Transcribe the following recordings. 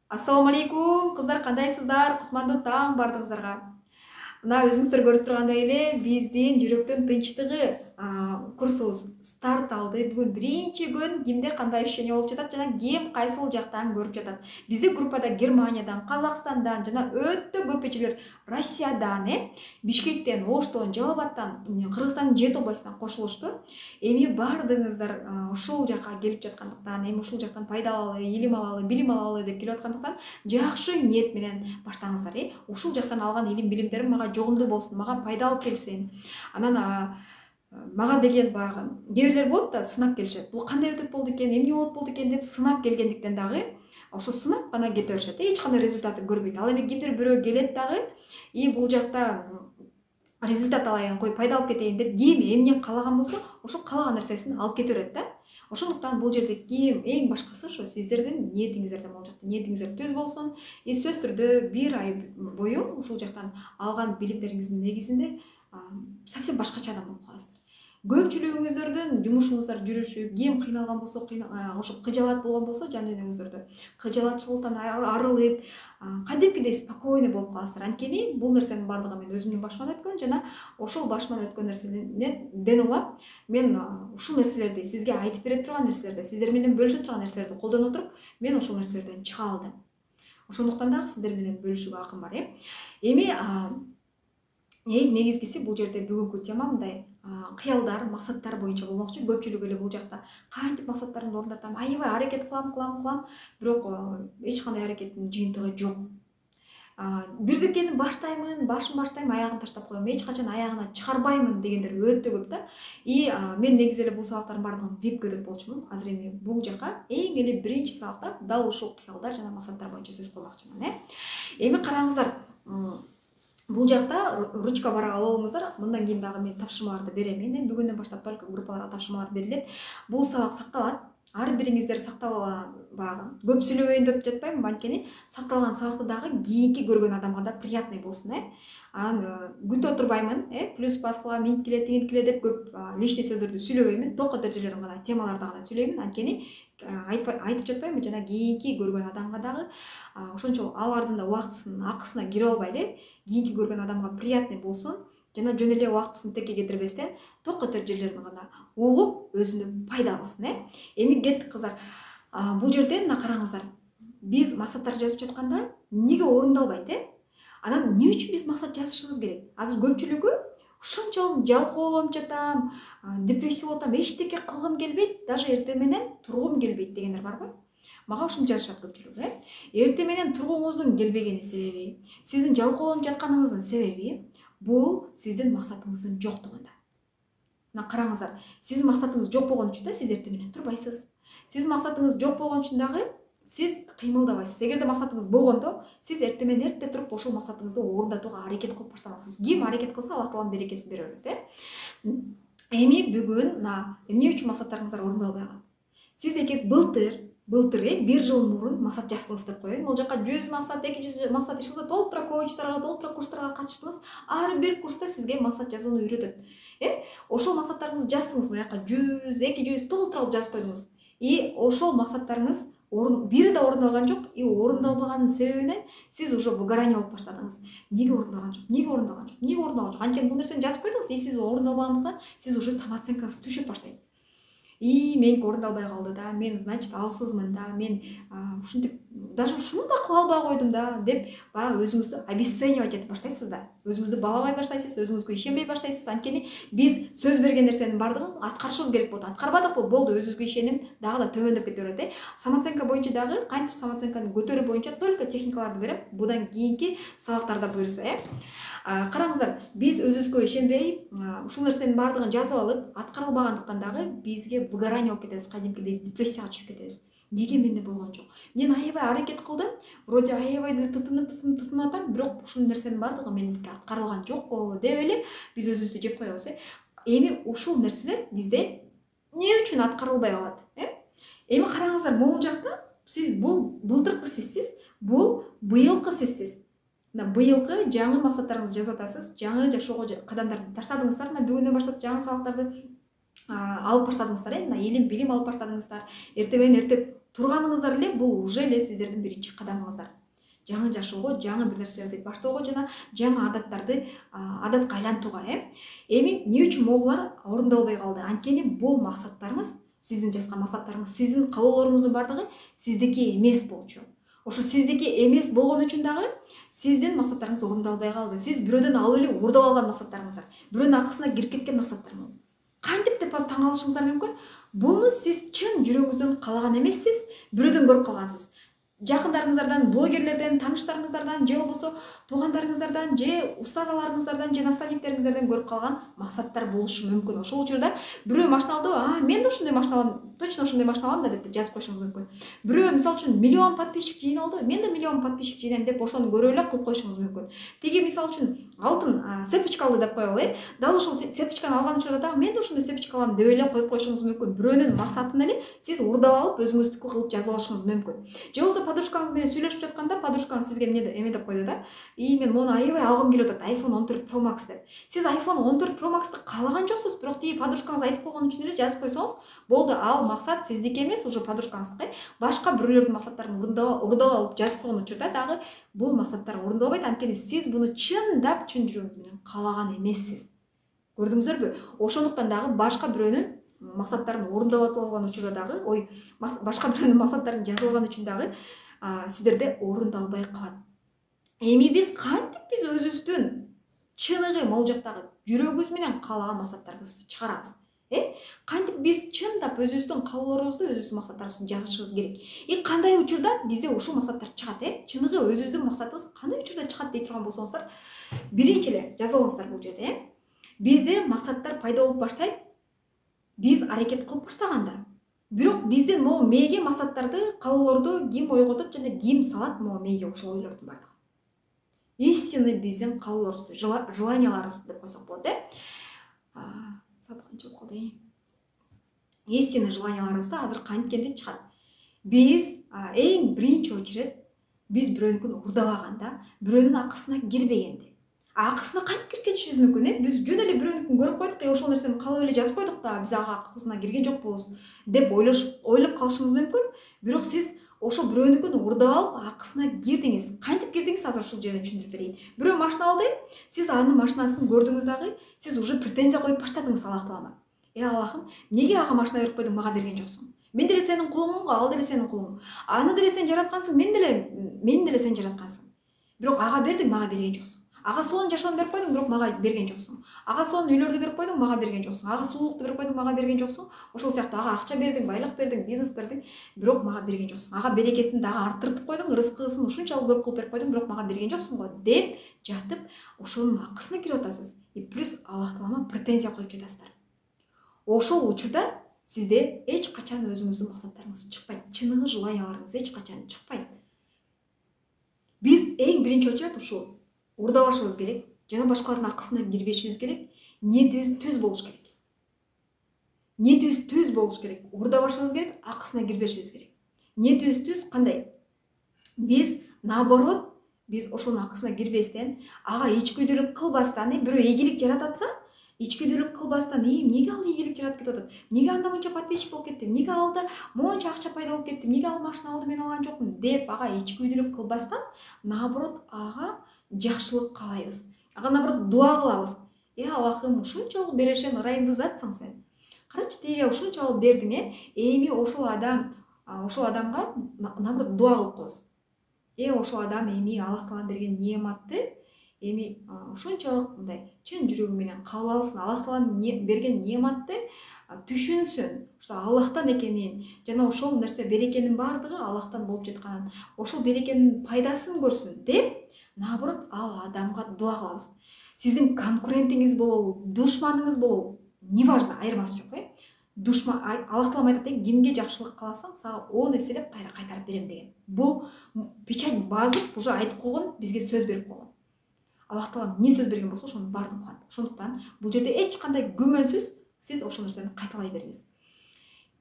Ассаламу алейкум, кыздар, кандайсыздар? Кутмандуу таң бардыгыңыздарга. Мына өзүңүздөр көрүп тургандай эле биздин жүрөктүн тынчтыгы курсубуз старт алды. Бүгүн биринчи күн кимде кандай ощущение болуп жатат жана ким кайсыл жактан көрүп жатат. Биздин группада Германиядан, Казакстандан жана өтө көп эчелер Россиядан, Бишкектен, Оштон, Жалал Абадтан, Кыргызстандын 7 областынан кошулушту. Эми бардыгыңыздар ушул жакка келип жаткандыктан, эми ушул жактан пайда алалы, илим алалы, билим алалы деп келип аткандыктан жакшы ниет менен баштаңыздар. Ушул жактан алган илим билимдерим мага жогумдуу болсун, мага пайдалуу келсин. Анан мага деген баягы кээ бирлер болот да, сынап келишет. Бул кандай өтөт болду экен, эмне болду экен деп сынап келгендиктен дагы ошо сынап гана кете беришет. Эч кандай результатын көрбөйт. Ал эми кимдир бирөө келет дагы, бул жакта результат алайын, кой пайда алып кетейин деп ким эмне каалаган болсо, ошо каалаган нерсесин алып кете берет да. Ошондуктан бул жерде ким эң башкысы ошо сиздердин ниетиңиздерден болуп жатат. Ниетиңиздер түз болсун. Сөзсүз түрдө 1 ай бою ушул жактан алган билимдериңиздин негизинде совсем башкача адам болуп каласыздар. Көпчүлүгүңүздөрдүн жумушуңуздар жүрүшүп, ким кыйналган болсо, ошо кыжалат болгон болсо, жан дүйнөңүздөрдө кыжалатчылыктан арылып, кадимкидей спокойный болуп каласыздар. Анткени бул нерсенин бардыгы мен өзүмдүн башыман өткөн жана ошол башыман өткөн нерселерден улам мен ушул нерселерди сизге айтып бере турган нерселерди, сиздер менен бөлүшө турган нерселерди колдоно туруп, мен ошол нерселерден чыга алдым. Ошондуктан дагы сиздер менен бөлүшүүгө акым бар. Эми эң негизгиси бул жерде бүгүнкү тема мындай кыялдар, максаттар боюнча болмокчу. Көпчүлүк эле бул жакта кантип максаттарымды орундатам, аябай аракет кылам, бирок эч кандай аракеттин жыйынтыгы жок. Бирдикени башын баштайм, аягын таштап коем, эч качан аягына чыгарбаймын дегендер өтө көп да. Мен негизи эле бул сабактардын бардыгын випке өтөт болчумун. Азыр эми бул жака эң эле биринчи сабакта дал ушул кыялдар жана максаттар боюнча сөз кылмакчымын. Эми караңыздар, бул жакта ручка бар алыңыздар. Мындан кийин дагы мен тапшырмаларды берем. Бүгүндөн баштап только группаларга тапшырмалар берилет. Бул сабак сакталат. Ар бириңиздер баягы көп сүйлөбөйүн деп жатпайм, анткени сакталган сабакты дагы кийинки көргөн адамга да приятный болсун. Анан күтө турбаймын, плюс баскыла минткиле, тигинткиле деп көп лишний сөздөрдү сүйлөбөймүн. Токко дережелерин гана, темаларды гана сүйлөймүн. Анткени айтып жатпаймынбы, жана кийинки көргөн адамга дагы ошончо алардын да убактысынын акысына кире албай кийинки көргөн адамга приятный болсун. Жана жөн эле убактысын текке кетирбестен токко тер жерлерин гана угуп, өзүнө пайда алсын. Эми кеттик кыздар. Бул жерде мына караңыздар. Биз максаттар жазып жатканда эмнеге орундалбайт? Анан эмне үчүн биз максат жазышыбыз керек? Азыр көпчүлүгү ушунчалык жалкоолонуп жатам, депрессия болуп атам, эчтеке кылгым келбейт, даже эртең менен тургум келбейт дегендер барбы? Мага ушуну жазышат көпчүлүгү. Эртең менен тургуңуздун келбегени себеби, сиздин жалкоолонуп жатканыңыздын себеби бул сиздин максатыңыздын жоктугунда. Мына караңыздар, сиздин максатыңыз жок болгон үчүн да сиз эртең менен турбайсыз. Сиздин максатыңыз жок болгон үчүн дагы сиз кыймылдабайсыз. Эгерде максатыңыз болгондо, сиз эртең менен эрте туруп ошол максатыңызды орундатууга аракет кылып баштамаксыз. Ким аракет кылса, Аллах Тааланын берекеси бере берет. Эми бүгүн эмне үчүн максаттарыңыздар орундалбай калат? Сиз эгер былтыр 1 жыл мурун максат жаздыңыз деп коеюн. Бул жака 100 максат, 200 максат ишилсе, толтура коучтарга, толтура курстарга катыштыңыз. Ар бир курста сизге максат жазууну үйрөтөт. Ошол максаттарыңызды жаздыңыз, буяка 100, 200 толтура алып жазып койдуңуз. Ошол максаттарыңыз бири да орундалган жок. Орундалбаганын себебинен сиз уже выгорание болуп баштадыңыз. Неге орундалган жок? Анткени бул нерсени жазып койдуңуз, сиз орундалбагандыктан сиз уже самооценкаңыз түшүп баштайт. Меники орундалбай калды да, мен значит алсызмын да, мен ушинтип даже ушуну да кыла албай койдум да деп баягы өзүңүздү обесценивать этип баштайсыз да. Өзүңүздү балабай баштайсыз, өзүңүзгө ишенбей баштайсыз. Анткени биз сөз берген нерсенин бардыгын аткарышыбыз керек болду. Аткарбадыкпы, болду, өзүбүзгө ишеним дагы да төмөндөп кете берет. Самооценка боюнча дагы кантип самооценканы көтөрүү боюнча только техникаларды берем. Будан кийинки сабактарда буюрса. Караңыздар, биз өзүбүзгө ишенбей, ушул нерсенин бардыгын жазып алып, аткарылбагандыктан дагы бизге выгорание болуп кетебиз, кадимкидей депрессияга түшүп кетебиз. Неге менде болгон жок? Мен аябай аракет кылдым, вроде аябай деле тытынып атам, бирок ушул нерсенин бардыгы меники аткарылган жокпу деп эле биз өзүбүздү жеп коебуз. Эми ушул нерселер бизде эмне үчүн аткарылбай калат? Эми караңыздар, могул жакта сиз бул былтыркы сизсиз, бул быйылкы сизсиз. Быйылкы жаңы максаттарыңызды жазып атасыз, жаңы жашоого кадамдарды таштадыңыздар. Бүгүндөн баштап жаңы сабактарды алып баштадыңыздар. Илим билим алып баштадыңыздар. Эртең менен эрте турганыңыздар эле бул уже эле сиздердин биринчи кадамыңыздар. Жаңы жашоого, жаңы бир нерселерди баштоого жана жаңы адаттарды адатка айлантууга. Эми эмне үчүн могулар орундалбай калды? Анткени бул максаттарыңыз, сиздин жазган максаттарыңыз, сиздин каалоолоруңуздун бардыгы сиздики эмес болчу. Ошо сиздики эмес болгон үчүн дагы сиздин максаттарыңыз орундалбай калды. Сиз бирөөдөн алып эле уурдап алган максаттарыңыздар, бирөөнүн акысына кирип кеткен максаттарыңыз. Кантип деп азыр таң калышыңыздар мүмкүн. Буну сиз чын жүрөгүңүздөн каалаган эмессиз, бирөөдөн көрүп калгансыз. Жакындарыңыздардан, блогерлерден, тааныштарыңыздардан, же болбосо туугандарыңыздардан, же устазаларыңыздардан, же наставниктериңиздерден көрүп калган максаттар болушу мүмкүн. Ошол учурда бирөө машина алды, мен да ошондой машина алам, точно ошондой машина алам да деп жазып коюшуңуз мүмкүн. Бирөө мисалы үчүн миллион подписчик жыйналды, мен да миллион подписчик жыйнайм деп ошону көрүп эле кылып коюшуңуз мүмкүн. Тиги мисалы үчүн алтын цепочка алды деп коелу, дал ошол цепочканы алган учурда дагы мен да ошондой цепочка алам деп эле коюп коюшуңуз мүмкүн. Бирөөнүн максатын эле сиз уурдап алып өзүңүздүкү кылып жазып алышыңыз мүмкүн. Же болбосо подружкаңыз менен сүйлөшүп жатканда подружкаңыз сизге эме деп койду да, мен мону аябай алгым келип атат, iPhone 14 Pro Max деп. Сиз iPhone 14 Pro Max'ты каалаган жоксуз, бирок тиги подружкаңыз айтып койгон үчүн эле жазып койсоңуз болду, ал максат сиздики эмес, уже подружкаңыздыкы. Башка бирөөлөрдүн максаттарын уурдап алып жазып койгон учурда дагы бул максаттар орундалбайт, анткени сиз буну чындап чын жүрөгүңүз менен каалаган эмессиз. Көрдүңүздөрбү? Ошондуктан дагы башка бирөөнүн максаттарын орундап алган учурда дагы, башка бирөөнүн максаттарын жазып алган үчүн дагы сиздерде орундалбай калат. Эми биз кантип өзүбүздүн чыныгы могул жактагы жүрөгүбүз менен каалаган максаттарыбызды чыгарабыз? Кантип биз чындап өзүбүздүн каалоолорубузду, өзүбүздүн максаттарыбызды жазышыбыз керек? Кандай учурда бизде ушул максаттар чыгат? Чыныгы өзүбүздүн максатыбыз кандай учурда чыгат дей турган болсоңуздар, биринчи эле жазып алыңыздар бул жерде. Бизде максаттар пайда болуп баштайт, биз аракет кылып баштаганда. Бирок биздин могу мээге максаттарды, каалоолорду ким ойготот жана ким салат могу мээге ошол ойлордун бардыгы. Истинный биздин каалоолорубузду, желанияларыбызды деп койсок болот, Саат канча болуп калды? Истинный желанияларыбызды азыр канткенде чыгат. Биз эң биринчи очеред биз бирөөнүкүн уурдабаганда, бирөөнүн акысына кирбегенде. Акысына кантип кирип кетишибиз мүмкүн, биз жөн эле бирөөнүкүн көрүп койдук, ошол нерсени каалап эле жазып койдук да, биз ага акысына кирген жокпуз деп ойлоп калышыңыз мүмкүн. Бирок сиз ошо бирөөнүкүн уурдап алып акысына кирдиңиз. Кантип кирдиңиз, азыр ушул жерден түшүндүрүп берейин. Бирөө машина алды, сиз анын машинасын көрдүңүз дагы, сиз уже претензия коюп баштадыңыз Аллах таалама. Аллахым, эмнеге ага машина берип койдуң, мага берген жоксуң? Мен деле сенин кулуңмун го, ал деле сенин кулуң. Аны деле сен жараткансың, мени деле сен жараткансың. Бирок ага бердиң, мага берген жоксуң. Ага сонун жашоону берип койдуң, бирок мага берген жоксуң. Ага сонун үйлөрдү берип койдуң, мага берген жоксуң. Ага сулуулукту берип койдуң, мага берген жоксуң. Ошол сыяктуу ага акча бердиң, байлык бердиң, бизнес бердиң, бирок мага берген жоксуң. Ага берекесин дагы арттырып койдуң, рызкысын ушунчалык көп кылып берип койдуң, бирок мага берген жоксуң го деп жатып, ошонун акысына кирип атасыз. Плюс Аллах таалама претензия коюп жатасыздар. Ошол учурда сизде эч качан өзүңүздүн максаттарыңыз чыкпайт, чыныгы желанияларыңыз эч качан чыкпайт. Биз эң биринчи очеред ушул уурдабашыбыз керек, жана башкалардын акысына кирбешибиз керек, ниетибиз түз болуш керек. Ниетибиз түз болуш керек, уурдабашыбыз керек, акысына кирбешибиз керек. Ниетибиз түз кандай? Биз наоборот, биз ошонун акысына кирбестен, ага ичкүйдүүлүк кылбастан, бирөө ийгилик жарататса, ичкүйдүүлүк кылбастан, эмнеге ал ийгилик жаратып кетип атат? Эмнеге анда мынча подписчик болуп кетти? Эмнеге алда монча акча пайда болуп кетти? Эмнеге ал машина алды, мен алган жокмун деп ага ичкүйдүүлүк кылбастан, наоборот ага жакшылык каалайбыз. Ага наоборот дуа кылабыз. Аллахым, ушунчалык берешен ырайымдуу затсың сен. Карачы, тиге ушунчалык бердиң, эми ошол адамга наоборот дуа кылып коебуз. Ошол адам эми Аллах таалам берген неаматты эми ушунчалык мындай чын жүрөгү менен кабыл алсын, Аллах таалам берген неаматты түшүнсүн, ошо Аллахтан экенин, жана ошол нерсе берекенин бардыгы Аллахтан болуп жатканын, ошол берекенин пайдасын көрсүн деп, наоборот ал адамга дуа кылабыз. Сиздин конкурентиңиз болобу, душманыңыз болобу, неважно, айырмасы жок, Душман, Аллах таалам айтат, кимге жакшылык кыласаң, сага 10 эселеп кайра кайтарып берем деген. Бул печать базып, уже айтып койгон, бизге сөз берип койгон. Аллах таалам эмне сөз берген болсо, ошонун баардыгын кылат. Ошондуктан бул жерде эч кандай күмөнсүз сиз ошол нерсени кайталай бериңиз.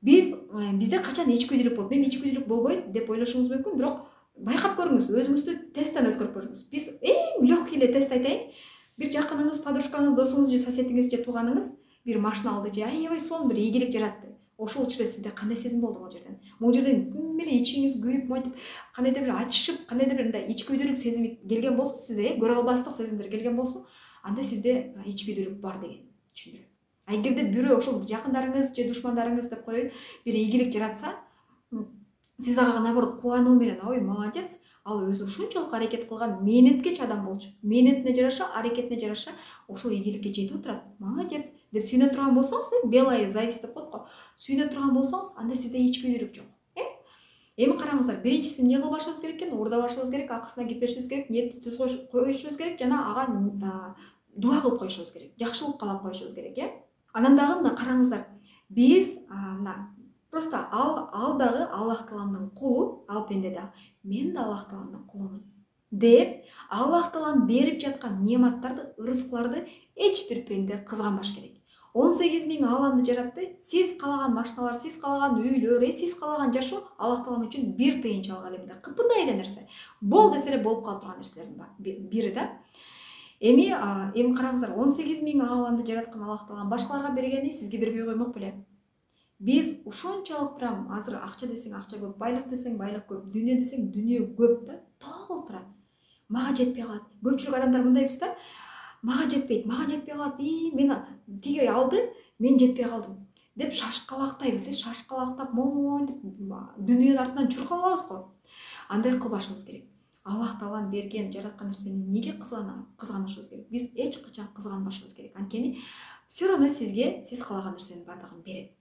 Бизде качан ичкүйдүүлүк болот? Мен ичкүйдүүлүк болбойт деп ойлошуңуз мүмкүн, бирок байкап көрүңүз, өзүңүздү тесттен өткөрүп көрүңүз. Биз эң легкий эле тест айтайын. Бир жакыныңыз, подружкаңыз, досуңуз же соседиңиз же тууганыңыз бир машина алды же аябай сонун бир ийгилик жаратты. ошол учурда сизде кандай сезим болду могул жерден ким эле ичиңиз күйүп монтип кандайдыр бир ачышып кандайдыр бир мындай ичкүйдүүлүк сезими келген болсо сизде көрө албастык сезимдер келген болсо анда сизде ичкүйдүүлүк бар деген түшүндүрөт. Эгерде бирөө ошол жакындарыңыз же душмандарыңыз деп коеюн бир ийгилик жаратса, сиз ага наоборот кубануу менен ой молодец, ал өзү ушунчалык аракет кылган мээнеткеч адам болчу. Мээнетине жараша, аракетине жараша ошол ийгиликке жетип отурат. Молодец деп сүйүнө турган болсоңуз, белая зависть деп коет го. Сүйүнө турган болсоңуз, анда сизде ичкүйдүүлүк жок. Эми караңыздар, биринчиси эмне кылбашыбыз керек экен? Уурдабашыбыз керек, акысына кетпешибиз керек, ниетти түз коюшубуз керек жана ага дуа кылып коюшубуз керек. Жакшылык каалап коюшубуз керек, Анан дагы мына караңыздар. Биз мына просто ал дагы Аллах Тааланын кулу, ал пенде да. Мен да Аллах Тааланын кулумун деп, Аллах Таалан берип жаткан нематтарды, ырыскыларды эч бир пенде кызганбаш керек. 18.000 ааламды жаратты. Сиз калаган машиналар, сиз калаган үйлөр, сиз калаган жашоо Аллах Таалам үчүн бир тыйынчалык эле, кыпындай эле нерсе. Бол десе эле болуп кала турган нерселердин бири да. Эми караңыздар, 18.000 ааламды жараткан Аллах Таалам башкаларга бергени сизге бербей коймок беле. Биз ушунчалык прям азыр акча десең акча көп, байлык десең байлык көп, дүйнө десең дүйнө көп да, толтура. Мага жетпей калат. Көпчүлүк адамдар мындайбыз да, мага жетпейт калат, мен тиги алды, мен жетпей калдым деп шашкалактайбыз, шашкалактап монтип дүйнөнүн артынан чуркап алабыз го. Андай кылбашыбыз керек. Аллах Таалан берген, жараткан нерсени неге кызганышыбыз керек? Биз эч качан кызганбашыбыз керек. Анткени все равно сизге сиз каалаган нерсенин бардыгын берет.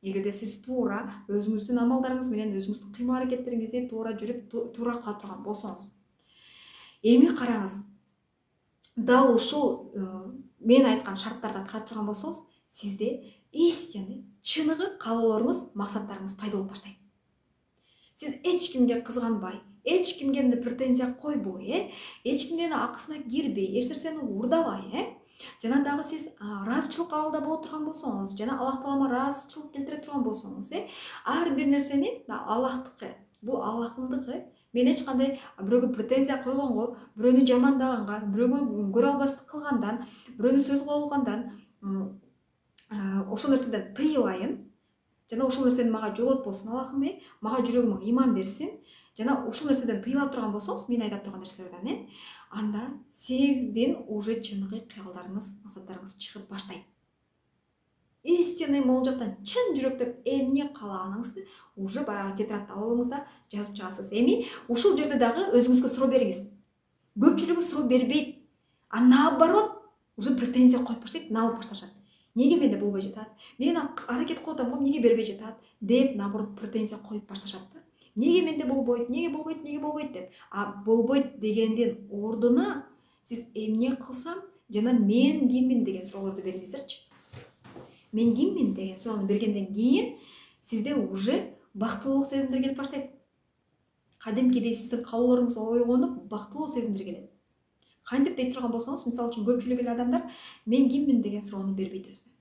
Эгерде сиз туура өзүңүздүн амалдарыңыз менен, өзүңүздүн кыймыл аракеттериңизди туура жүрүп, туура кыла турган болсоңуз. Эми караңыз. Дал ушул мен айткан шарттарды аткара турган болсоңуз, сизде истинный, чыныгы каалоолоруңуз, максаттарыңыз пайда болуп баштайт. Сиз эч кимге кызганбай, эч кимге претензия койбой, эч кимдин акысына кирбей, эч нерсени уурдабай, жана дагы сиз ыраазычылык абалда боло турган болсоңуз, жана Аллах Таалама ыраазычылык келтире турган болсоңуз, ар бир нерсени Аллахтыкы, бул Аллахтындыкы. Мен эч кандай бирөөгө претензия койгонго, бирөөнү жамандаганга, бирөөгө көрө албастык кылгандан, бирөөнү сөз кылгандан ошол нерседен тыйылайын. Жана ошол нерсени мага жоготпосун Аллахым, мага жүрөгүмө ыйман берсин. Жана ошол нерседен тыйыла турган болсоңуз, мен айтып турган нерселерден, анда сиздин уже чыныгы кыялдарыңыз, максаттарыңыз чыгып баштайт. Истинный могул жактан чын жүрөктөн эмне каалаганыңызды уже баягы тетрадь алыңызда жазып чыгасыз. Эми ушул жерде дагы өзүңүзгө суроо бериңиз. Көпчүлүгү суроо бербейт. А наоборот, уже претензия коюп баштайт, налып башташат. Неге менде болбой жатат? Мен аракет кылып атам го, неге бербей жатат? Деп наоборот претензия коюп башташат да. Неге менде болбойт, неге болбойт деп. А болбойт дегендин ордуна сиз эмне кылсам жана мен киммин деген суроолорду бериңиздерчи. Мен киммин деген суроону бергенден кийин сизде уже бактылуулук сезимдери келип баштайт. Кадимкидей сиздин каалоолоруңуз ойгонуп, бактылуу сезимдер келет. Кантип дей турган болсоңуз, мисалы үчүн көпчүлүк эле адамдар мен киммин деген суроону бербейт өзүнө.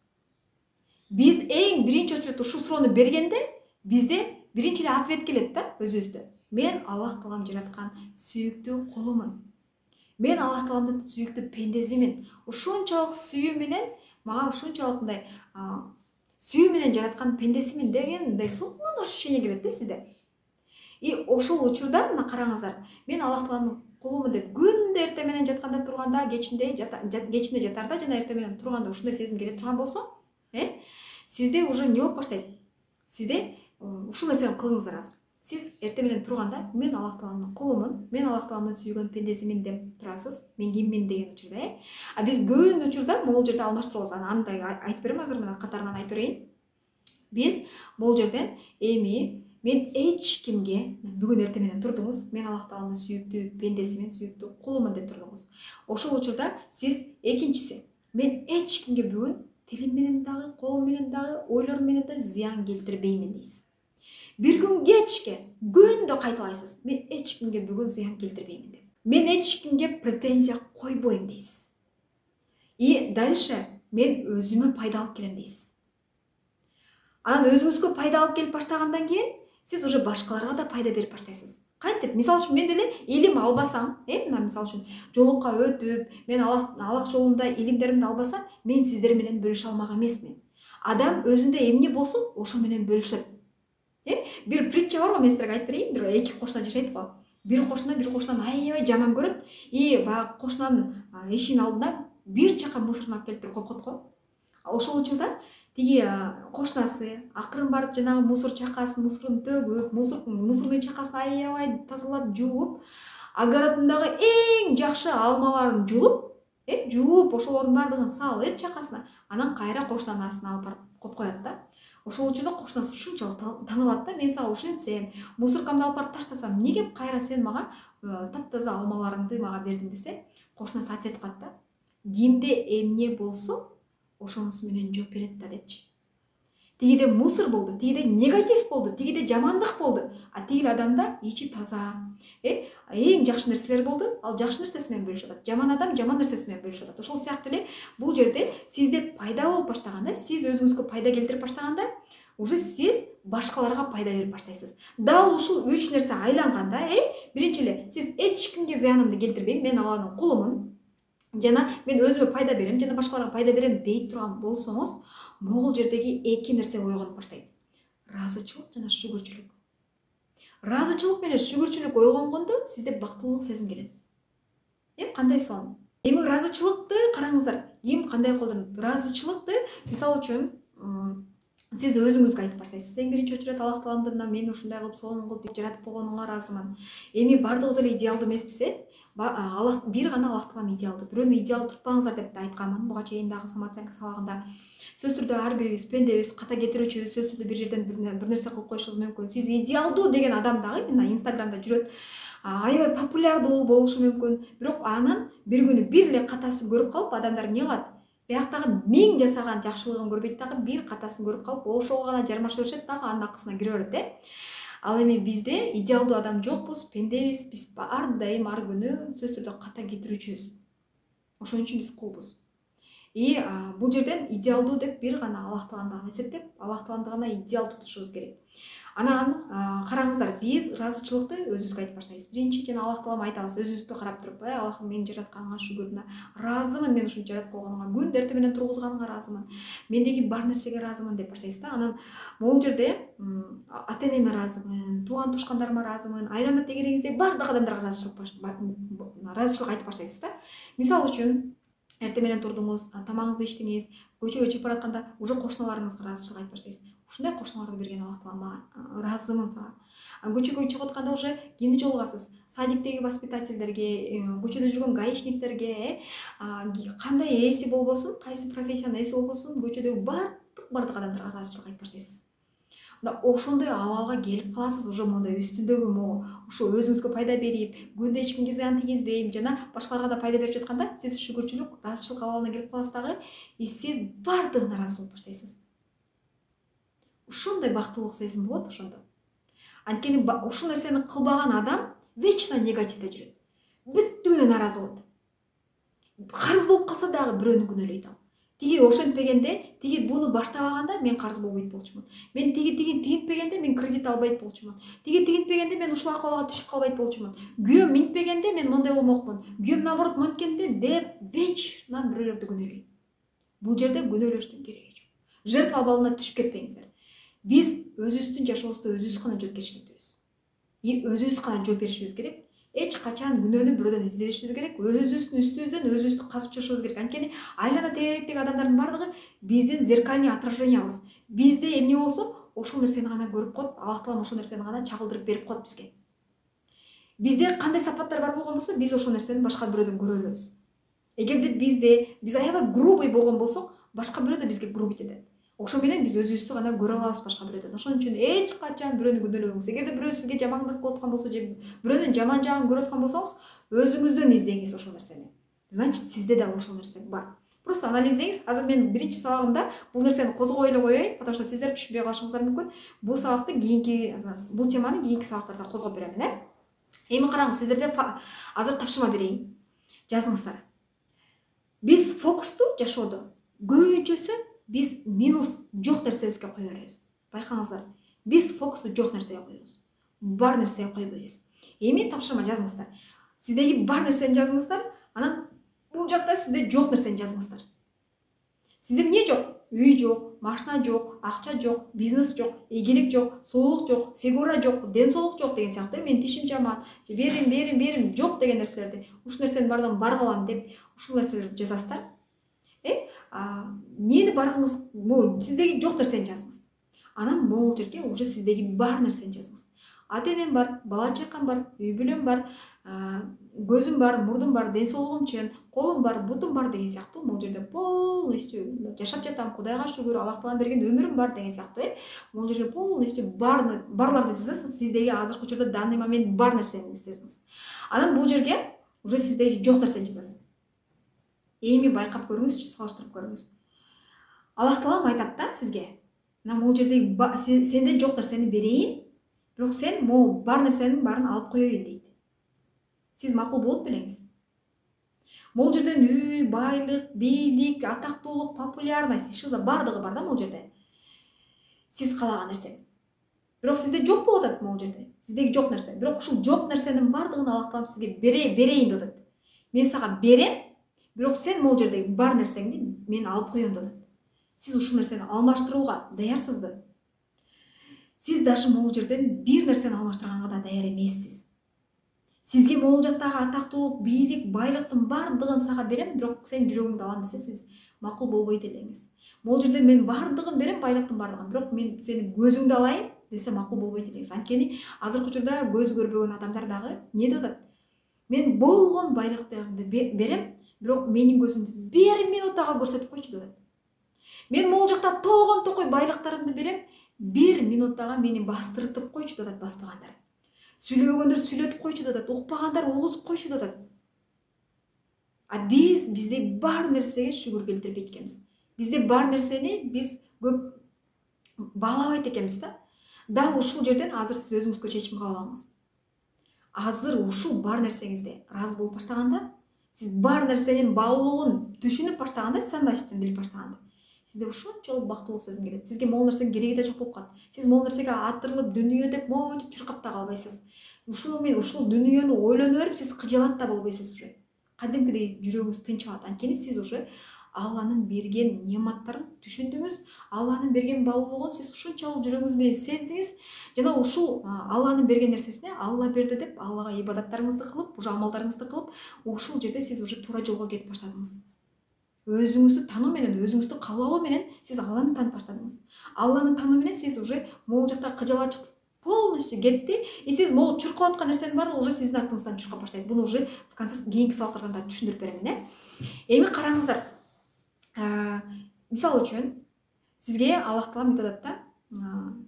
Биз эң биринчи очередь ушул суроону бергенде бизде биринчи эле ответ келет да өзүбүздө. Мен Аллах Таалам жараткан сүйүктүү кулумун. Мен Аллах Тааландын сүйүктүү пендесимин. Ушунчалык сүйүү менен мага ушунчалык мындай сүйүү менен жараткан пендесимин деген мындай сонун ощущение келет да сизде. И ошол учурда мына караңыздар, мен Аллах Тааланын кулумун деп күндө эртең менен жатканда турганда, кечинде жатарда жана эртең менен турганда ушундай сезим келе турган болсо, сизде уже эмне болуп баштайт? Сизде ушул нерсени кылыңыздар азыр. Сиз эртең менен турганда мен Аллах Тааланын кулумун, мен Аллах Тааланын сүйгөн пендесимин деп турасыз. Мен киммин деген учурда, А биз көп учурда могул жерде алмаштырабыз. Андай айтып берем азыр, мына катарынан айтып берейин. Биз могул жерден мен эч кимге бүгүн эртең менен турдуңуз, мен Аллах Тааланын сүйүктүү пендесимин, сүйүктүү кулумун деп турдуңуз. Ошол учурда сиз экинчиси, мен эч кимге бүгүн тилим менен дагы, колум менен дагы, ойлорум менен да зыян келтирбеймин дейсиз. Бир күн кечке күндө кайталайсыз. Мен эч кимге бүгүн зыян келтирбеймин деп. Мен эч кимге претензия койбойм дейсиз. И дальше мен өзүмө пайда алып келем дейсиз. Анан өзүңүзгө пайда алып келип баштагандан кийин сиз уже башкаларга да пайда берип баштайсыз. Кантип? Мисалы үчүн мен деле илим албасам, мына мисалы үчүн жолукка өтүп, мен Аллах жолунда илимдеримди албасам, мен сиздер менен бөлүшө алмак эмесмин. Адам өзүндө эмне болсун ошо менен бөлүшөт. Бир притча бар го, мен силерге айтып берейин. Бир эки кошуна жашайт го. Бир кошунан аябай жаман көрөт. Баягы кошунанын эшигинин алдына бир чака мусорун алып келип туруп койгон го. Ошол учурда тиги кошунасы акырын барып жанагы мусор чакасын мусорун төгүп, мусорный чакасын аябай тазалап, жууп, огородундагы эң жакшы алмаларын жууп, ошолордун баардыгын салып чакасына, анан кайра кошунанын астына алып барып коюп коет да. Ошол учурда кошунасы ушунчалык таң да, мен сага ушинтсем, мусоркамды алып барып таштасам, эмнеге кайра сен мага таптаза алмаларыңды мага бердиң десе, кошунасы ответ кылат да. Кимде эмне болсо, ошонусу менен жооп берет да депчи. Тигиде мусор болду, тигиде негатив болду, тигиде жамандык болду, а тигил адамда ичи таза. Эң жакшы нерселер болду, ал жакшы нерсеси менен бөлүшүп атат. Жаман адам жаман нерсеси менен бөлүшүп атат. Ошол сыяктуу эле бул жерде сизде пайда болуп баштаганда, сиз өзүңүзгө пайда келтирип баштаганда, уже сиз башкаларга пайда берип баштайсыз. Дал ушул үч нерсе айланганда, биринчи эле сиз эч кимге зыянымды келтирбейм, мен Алланын кулумун, жана мен өзүмө пайда берем, жана башкаларга пайда берем дейт турган болсоңуз, могул жердеги эки нерсе ойгонуп баштайт. Ыраазычылык жана шүгүрчүлүк. Ыраазычылык менен шүгүрчүлүк ойгонгондо сизде бактылуулук сезим келет. Кандай сонун. Эми ыраазычылыкты караңыздар, ким кандай колдонот? Ыраазычылыкты мисалы үчүн сиз өзүңүзгө айтып баштайсыз. Эң биринчи очурат Аллах Таалам мына мени ушундай кылып, сонун кылып жаратып койгонуңа ыраазымын. Эми бардыгыбыз эле идеалдуу эмеспиз, Аллах бир гана Аллах Таалам идеалдуу. Бирөөнү идеал турпаңыздар деп да айтканмын. Буга чейин дагы самооценка сабагында. Сөз түрдө ар бирибиз пендебиз, ката кетирүүчүбүз, сөз түрдө бир жерден бир нерсе кылып коюшубуз мүмкүн. Сиз идеалдуу деген адам дагы мына Инстаграмда жүрөт, аябай популярдуу болушу мүмкүн. Бирок анын бир күнү бир эле катасын көрүп калып, адамдар эмне кылат? Бияктагы 1000 жасаган жакшылыгын көрбөйт дагы, бир катасын көрүп калып, ошого гана жармаша беришет дагы, анын акысына кире берет, Ал эми бизде идеалдуу адам жокпуз, пендебиз, биз ар дайым ар күнү сөз түрдө ката кетирүүчүбүз. Ошон үчүн биз кулбуз. Бул жерден идеалдуу деп бир гана Аллах Таалам гана эсептеп, Аллах Тааламды гана идеал тутушубуз керек. Анан караңыздар, биз ыраазычылыкты өзүбүзгө айтып баштайбыз. Биринчи жана Аллах Таалам айтабыз, өзүбүздү карап туруп, Аллахым мени жаратканыңа шүгүр, ыраазымын, мен ушинтип жаратып койгонуңа, күн эрте менен тургузганыңа ыраазымын, мендеги бар нерсеге ыраазымын деп баштайсыз да. Анан могул жерде ата энеме ыраазымын, тууган тушкандарыма ыраазымын, айлана тегериңиздеги бардык адамдарга ыраазычылык айтып баштайсыз да. Мисалы үчүн, эрте менен турдуңуз, тамагыңызды иштиңиз, көчөгө чыгып баратканда уже кошуналарыңызга ыраазычылык айтып баштайсыз. Ушундай кошуналарды берген Аллах Таалама ыраазымын сага. Көчөгө чыгып атканда уже кимди жолугасыз? Садиктеги воспитательдерге, көчөдө жүргөн гаишниктерге, кандай ээси болбосун, кайсы профессиянын ээси болбосун, көчөдөгү бардык адамдарга ыраазычылык айтып баштайсыз. Ошондой абалга келип каласыз, уже мондай үстүндөгү ушу өзүңүзгө пайда берип, күндө эч кимге зыян тийгизбейм, жана башкаларга да пайда берип жатканда, сиз шүгүрчүлүк, ыраазычылык абалына келип каласыз дагы, сиз бардыгына ыраазы болуп баштайсыз. Ушундай бактылуулук сезим болот ошондо. Анткени ушул нерсени кылбаган адам вечно негативде жүрөт. Бүттүгүнө нааразы болот. Карыз болуп калса дагы бирөөнү күнөөлөйт ал. Тиги ошентпегенде, тиги буну баштабаганда мен карыз болбойт болчумун. Мен тиги тигинтпегенде мен кредит албайт болчумун. Тиги тигинтпегенде мен ушул акыбалга түшүп калбайт болчумун. Күйөөм минтпегенде мен мондай болмокмун. Күйөөм наоборот монткенде деп вечно бирөөлөрдү күнөөлөйт. Бул жерде күнөөлөштүн кереги жок. Жертва абалына түшүп кетпеңиздер. Биз өзүбүздүн жашообузда өзүбүз гана жоопкерчиликтебиз. Өзүбүз гана жооп беришибиз керек. Эч качан күнөөнү бирөөдөн издебешибиз керек. Өзүбүздүн үстүбүздөн өзүбүздү казып чыгышыбыз керек. Анткени айлана тегеректеги адамдардын бардыгы биздин зеркальный отражениябыз. Бизде эмне болсо, ошол нерсени гана көрүп коет. Аллах Таалам ошол нерсени гана чагылдырып берип коет бизге. Бизде кандай сапаттар бар болгон болсо, биз ошол нерсени башка бирөөдөн көрө алабыз. Эгерде биз аябай грубый болгон болсок, башка бирөө да бизге грубить этет. Ошо менен биз өзүбүздү гана көрө алабыз башка бирөөдөн. Ошон үчүн эч качан бирөөнү күнөөлөбөңүз. Эгерде бирөө сизге жамандык кылып аткан болсо, же бирөөнүн жаман жагын көрүп аткан болсоңуз, өзүңүздөн издеңиз ошол нерсени. Значит, сизде да ошол нерсе бар. Просто анализдеңиз. Азыр мен биринчи сабагымда бул нерсени козгой эле коеюн, потому что сиздер түшүнбөй калышыңыздар мүмкүн. Бул сабакты бул теманы кийинки сабактарда козгоп берем, Эми караңыз, сиздерге азыр тапшырма берейин. Жазыңыздар. Биз фокусту жашоодо көбүнчөсү биз минус жок нерсебизге кое беребиз. Байкаңыздар, биз фокусту жок нерсеге коебуз. Бар нерсеге койбойбуз. Эми тапшырма жазыңыздар. Сиздеги бар нерсени жазыңыздар, анан бул жакта сизде жок нерсени жазыңыздар. Сизде эмне жок? үй жок, машина жок, акча жок, бизнес жок, ийгилик жок, соолук жок, фигура жок, ден соолук жок деген сыяктуу, мен тишим жаман, же берим жок деген нерселерди, ушул нерсенин баардыгын бар кылам деп ушул нерселерди жазасыздар. Нени баргыңыз, могу сиздеги жок нерсени жазыңыз. Анан могул жерге уже сиздеги бар нерсени жазыңыз. Ата энем бар, бала чакам бар, үй бүлөм бар, көзүм бар, мурдум бар, ден соолугум чын, колум бар, бутум бар деген сыяктуу могул жерде полностью жашап жатам, Кудайга шүгүр, Аллах Тааланын берген өмүрүм бар деген сыяктуу, могул жерге полностью барларды жазасыз. Сиздеги азыркы учурда данный момент бар нерсени жазасыз. Анан бул жерге уже сиздеги жок нерсени жазасыз. Эми байкап көрүңүзчү, салыштырып көрүңүз. Аллах Таалам айтат да сизге, мына могул жердеги сенде жок нерсени берейин, бирок сен могу бар нерсенин баарын алып коеюн дейт. Сиз макул болуп белеңиз. Могул жерден үй, байлык, бийлик, атактуулук, популярность, шыза бардыгы бар да могул жерде. Сиз каалаган нерсе. Бирок сизде жок болуп атат могул жерде. Сиздеги жок нерсе. Бирок ушул жок нерсенин бардыгын Аллах Таалам сизге берейин деп атат. Мен сага берем, бирок сен могул жердеги бар нерсеңди мен алып коем деп атат. Сиз ушул нерсени алмаштырууга даярсызбы? Сиз даже могул жерден бир нерсени алмаштырганга да даяр эмессиз. Сизге могул жактагы атактуулук, бийлик, байлыктын бардыгын сага берем, бирок сен жүрөгүңдү алам десе, сиз макул болбойт элеңиз. Могул жерден мен бардыгын берем, байлыктын бардыгын, бирок мен сени көзүңдү алайын десе макул болбойт элеңиз. Анткени азыркы учурда көзү көрбөгөн адамдар дагы не деп атат? Мен болгон байлыктарымды берем, бирок менин көзүмдү 1 минутага көрсөтүп койчу деп атат. Мен могул жакта толгон токой байлыктарымды берем, 1 минуттага мени бастыртып койчу деп атат баспагандар. Сүйлөгөндөр сүйлөтүп койчу деп атат, укпагандар угузуп койчу деп атат. Бизде бар нерсеге шүгүр келтирбейт экенбиз. Бизде бар нерсени биз көп баалабайт экенбиз да. Дал ушул жерден азыр сиз өзүңүзгө чечим кабыл алыңыз. Азыр ушул бар нерсеңизде ыраазы болуп баштаганда, сиз бар нерсенин баалуулугун түшүнүп баштаганда, ценностин билип баштаганда, сизде ушунчалык бактылуу сезим келет. Сизге могул нерсенин кереги да жок болуп калат. Сиз могул нерсеге атырылып, дүнүйө деп монтип чуркап да калбайсыз. Ушул дүнүйөнү ойлоно берип, сиз кыжалат да болбойсуз уже. Кадимкидей жүрөгүңүз тынчалат. Анткени сиз уже Алланын берген неаматтарын түшүндүңүз, Алланын берген баалуулугун сиз ушунчалык жүрөгүңүз менен сездиңиз. Жана ушул Алланын берген нерсесине Алла берди деп Аллага ибадаттарыңызды кылып, уже амалдарыңызды кылып, ушул жерде сиз уже туура жолго кетип баштадыңыз. Өзүңүздү тануу менен, өзүңүздү кабыл алуу менен сиз Алланы таанып баштадыңыз. Алланы тануу менен сиз уже могул жакта кыжалатчылык полностью кетти. Сиз могул чуркап аткан нерсенин баардыгы уже сиздин артыңыздан чуркап баштайт. Буну уже в конце кийинки сабактарда түшүндүрүп беремин, Эми караңыздар. Мисалы үчүн сизге Аллах Таалам айтып атат да,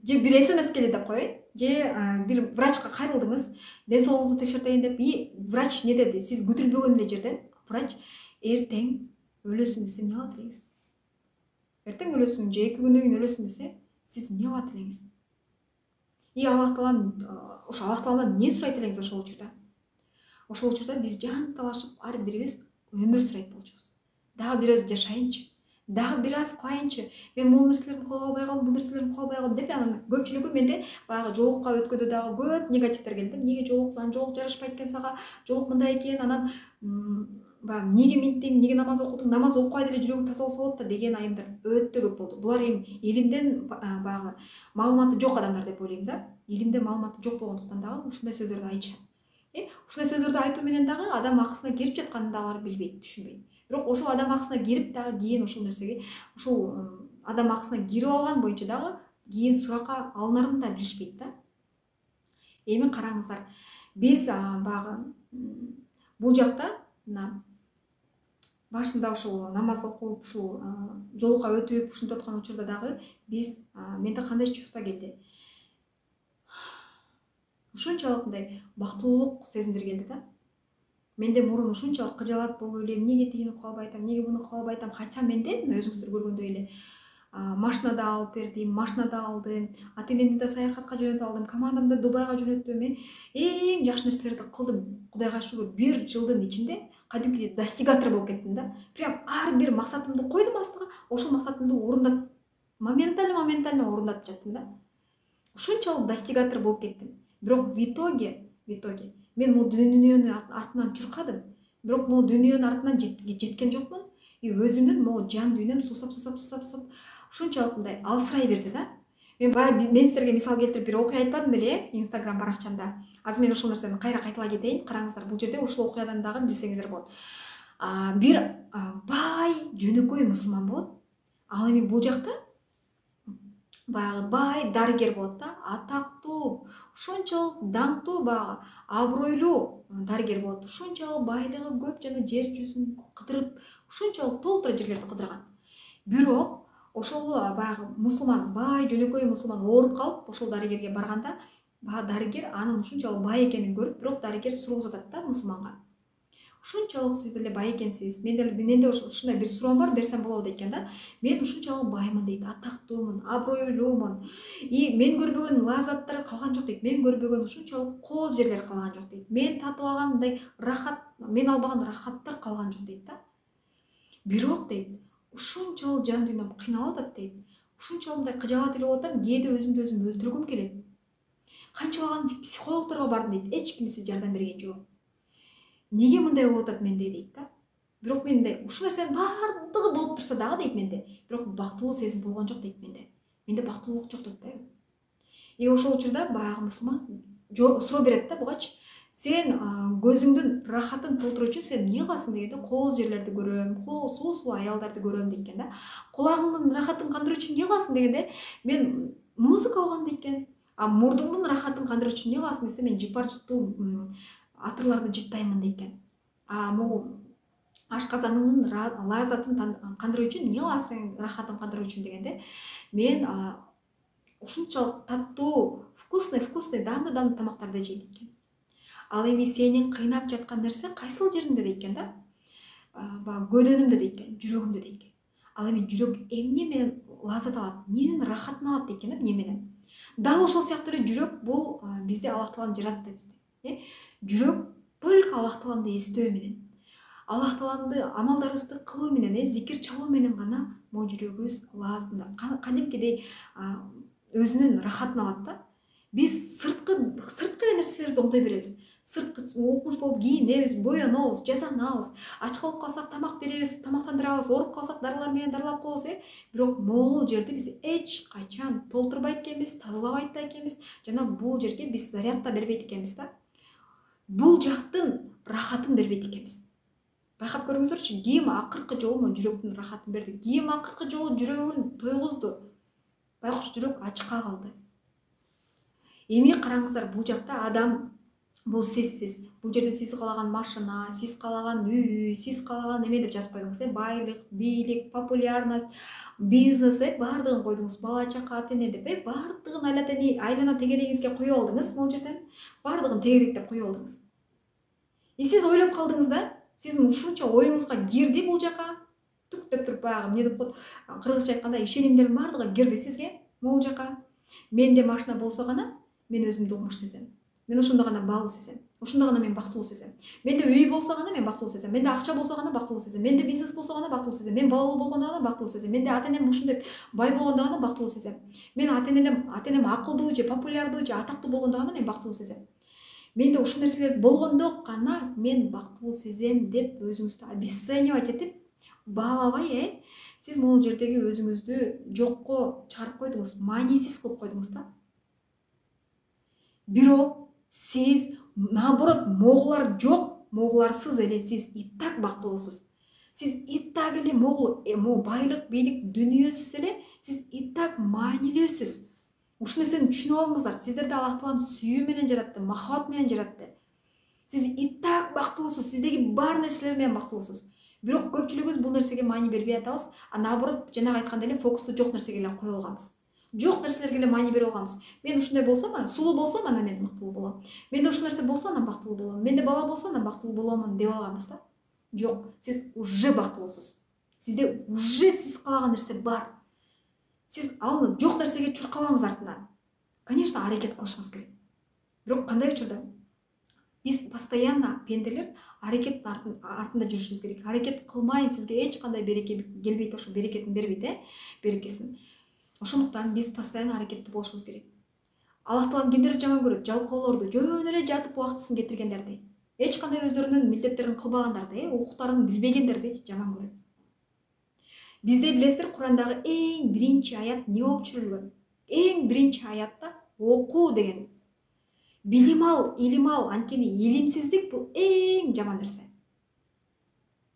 же бир СМС келди деп коеюн, же бир врачка кайрылдыңыз, ден соолугуңузду текшертейин деп, врач не деди, сиз күтүлбөгөн эле жерден врач эртең өлөсүң десе, эмне кылат элеңиз? Эртең өлөсүң же 2 күндөн кийин өлөсүң десе, сиз эмне кылат элеңиз? Аллах Таалам не сурайт элеңиз ошол учурда? Ошол учурда биз жан талашып ар бирибиз өмүр сурайт болчубуз. Дагы бир аз жашайынчы, дагы бир аз кылайынчы. Мен могул нерселерди кыла албай калдым, бул нерселерди кыла албай калдым деп, анан көпчүлүгү менде баягы жолукка өткөндө дагы көп негативдер келди. Неге жолуктан, жолук жарашпайт экен сага, жолук мындай экен, анан неге минттим, неге намаз окудуң, намаз окубай деле жүрөгүң таза болсо болот да деген айымдар өтө көп болду. Булар эми илимден баягы маалыматы жок адамдар деп ойлойм да. Илимде маалыматы жок болгондуктан дагы ушундай сөздөрдү айтышат. Ушундай сөздөрдү айтуу менен дагы адам акысына кирип жатканын дагы алар билбейт, түшүнбөйт. Бирок ошол адам акысына кирип дагы кийин ошол нерсеге, ошол адам акысына кирип алган боюнча дагы кийин суракка алынарын да билишпейт да. Эми караңыздар, биз баягы бул жакта башында ушул намаз окуп, ушул жолукка өтүп, ушинтип аткан учурда дагы биз менде кандай чувство келди? Ушунчалык мындай бактылуулук сезимдер келди да. Менде мурун ушунчалык кыжалат болуп эле, эмнеге тигини кыла албай атам, эмнеге буну кыла албай атам, хотя менде өзүңүздөр көргөндөй эле машина да алып бердим, машина да алдым, ата энемди да саякатка жөнөтүп алдым, командамды Дубайга жөнөттүм, эң жакшы нерселерди кылдым. Кудайга шүгүр, 1 жылдын ичинде кадимкидей достигатор болуп кеттим да. Прям ар бир максатымды койдум астыга, ошол максатымды орундап, моментально орундатып жаттым да. Ушунчалык достигатор болуп кеттим. Бирок в итоге мен могу дүйнөнүн артынан чуркадым. Бирок могу дүйнөнүн артынан жеткен жокмун. өзүмдүн могу жан дүйнөм суусап ушунчалык мындай алсырай берди да. Мен силерге мисал келтирип бир окуя айтпадым беле Инстаграм баракчамда. Азыр мен ошол нерсени кайра кайталай кетейин. Караңыздар, бул жерде ушул окуядан дагы билсеңиздер болот. Бир бай жөнөкөй мусулман болот. Ал эми бул жакта баягы бай дарыгер болот да, атактуу, ушунчалык даңктуу, баягы абройлуу дарыгер болот. Ушунчалык байлыгы көп жана жер жүзүн кыдырып, ушунчалык толтура жерлерди кыдырган. Бирок ошол баягы мусулман, бай жөнөкөй мусулман ооруп калып, ошол дарыгерге барганда, баягы дарыгер анын ушунчалык бай экенин көрүп, бирок дарыгер суроо да мусулманга. Ушунчалык сиз деле бай экенсиз. Менде ушундай бир суроом бар, берсем болобу экен да. Мен ушунчалык баймын дейт, атактуумун, абройлуумун. Мен көрбөгөн лаззаттар калган жок дейт. Мен көрбөгөн ушунчалык кооз жерлер калган жок дейт. Мен татыбаган мындай рахат, мен албаган рахаттар калган жок дейт да. Бирок дейт, ушунчалык жан дүйнөм кыйналып атат дейт. Ушунчалык мындай кыжаалат элеп атам, кээде өзүмдү өзүм өлтүргүм келет. Канчалаган психологторго бардым дейт, эч ким сизге жардам берген жок. Неге мындай болуп атат менде дейт да. Бирок менде ушул нерсенин баардыгы болуп турса дагы дейт менде, бирок бактылуу сезим болгон жок дейт менде. Менде бактылуулук жок деп атпайбы. Ошол учурда баягы мусулман суроо берет да бугачы. Сен көзүңдүн рахатын толтуруу үчүн сен эмне кыласың дегенде, кооз жерлерди көрөм, сулуу аялдарды көрөм дейт экен да. Кулагыңдын рахатын кандыруу үчүн эмне кыласың дегенде, мен музыка угам дейт экен. Мурдуңдун рахатын кандыруу үчүн эмне кыласың десе, мен жыпар жыттуу атырларды жыттаймын дейт экен. Могу ашказаныңдын лаззатын кандыруу үчүн эмне кыласың, рахатын кандыруу үчүн дегенде, мен ушунчалык таттуу, вкусный, даамдуу тамактарды жейм дейт экен. Ал эми сени кыйнап жаткан нерсе кайсыл жериңде дейт экен да? Баягы көдөнүмдө дейт экен, жүрөгүмдө дейт экен. Ал эми жүрөк эмне менен лаззат алат, эмненин рахатын алат дейт экен да, эмне менен? Дал ошол сыяктуу эле жүрөк бул бизде Аллах Таалам жаратты бизди. Жүрөк только Аллах Тааланды эстөө менен, Аллах Тааланды амалдарыбызды кылуу менен, зикир чалуу менен гана могу жүрөгүбүз кадимкидей өзүнүн рахатын алат да. Биз сырткы эле нерселерди оңдой беребиз. Сырткы окумуш болуп кийинебиз, боенобуз, жасанабыз, ач болуп калсак тамак беребиз, тамактандырабыз, ооруп калсак дарылар менен дарылап коебуз, бирок могул жерди биз эч качан толтурбайт экенбиз, тазалабайт да экенбиз, жана бул жерге биз заряд да бербейт экенбиз да. Бул жактын рахатын бербейт экенбиз. Байкап көрүңүздөрчү, ким акыркы жолу жүрөктүн рахатын берди, ким акыркы жолу жүрөгүн тойгузду. Байкуш жүрөк ачка калды. Эми караңыздар, бул жакта адам, бул сиз. Бул жерде сиз каалаган машина, сиз каалаган үй, сиз каалаган эме деп жазып койдуңуз, байлык, бийлик, популярность, бизнес, баардыгын койдуңуз, бала чака, ата-эне деп, баардыгын айлана тегерегиңизге кое алдыңыз, бул жерден баардыгын тегеректеп кое алдыңыз. Сиз ойлоп калдыңыз да, сиздин ушунча оюңузга кирди бул жака, түк деп туруп баягы эмне деп коет, кыргызча айтканда ишенимдердин баардыгы кирди сизге бул жака. Менде машина болсо гана мен өзүмдү укмуш сезем. Мен ошондо гана баалуу сезем. Ошондо гана мен бактылуу сезем. Менде үй болсо гана мен бактылуу сезем. Менде акча болсо гана бактылуу сезем. Менде бизнес болсо гана бактылуу сезем. Мен балалуу болгондо гана бактылуу сезем. Менде ата-энем ушундай бай болгондо гана бактылуу сезем. Мен ата-энем акылдуу же популярдуу же атактуу болгондо гана мен бактылуу сезем. Менде ушул нерселер болгондо гана мен бактылуу сезем деп өзүңүздү обесценивать этип, баалабай, сиз могул жердеги өзүңүздү жокко чыгарып койдуңуз, маанисиз кылып койдуңуз да. Бирок сиз наоборот, могулар жок, могуларсыз эле сиз и так бактылуусуз. Сиз и так эле могул байлык, бийлик дүнүйөсүз эле, сиз и так маанилүүсүз. Ушул нерсени түшүнүп алыңыздар. Сиздерди Аллах Таалам сүйүү менен жаратты, махабат менен жаратты. Сиз и так бактылуусуз, сиздеги бар нерселер менен бактылуусуз. Бирок көпчүлүгүбүз бул нерсеге маани бербей атабыз, наоборот, жанагы айткандай эле фокусту жок нерсеге эле коюп алганбыз. Жок нерселерге эле маани берип алганбыз. Мен ушундай болсом, сулуу болсом, анан мен бактылуу болом. Менде ушул нерсе болсо, анан бактылуу болом. Менде бала болсо, анан бактылуу боломун деп алганбыз да. Жок, сиз уже бактылуусуз. Сизде уже сиз каалаган нерсе бар. Сиз ал жок нерсеге чуркабаңыз артынан. Конечно, аракет кылышыңыз керек. Бирок кандай учурда? Биз постоянно пенделер аракеттин артында жүрүшүбүз керек. Аракет кылмайын, сизге эч кандай береке келбейт, ошо берекетин бербейт, берекесин. Ошондуктан биз постоянно аракетте болушубуз керек. Аллах Таалам кимдерди жаман көрөт? Жалкоолорду, жөн эле жатып убактысын кетиргендерди. Эч кандай өздөрүнүн милдеттерин кылбагандарды, укуктарын билбегендерди жаман көрөт. Бизде билесиздер, Курандагы эң биринчи аят эмне болуп түшүрүлгөн? Эң биринчи аятта окуу деген. Билим ал, илим ал. Анткени илимсиздик бул эң жаман нерсе.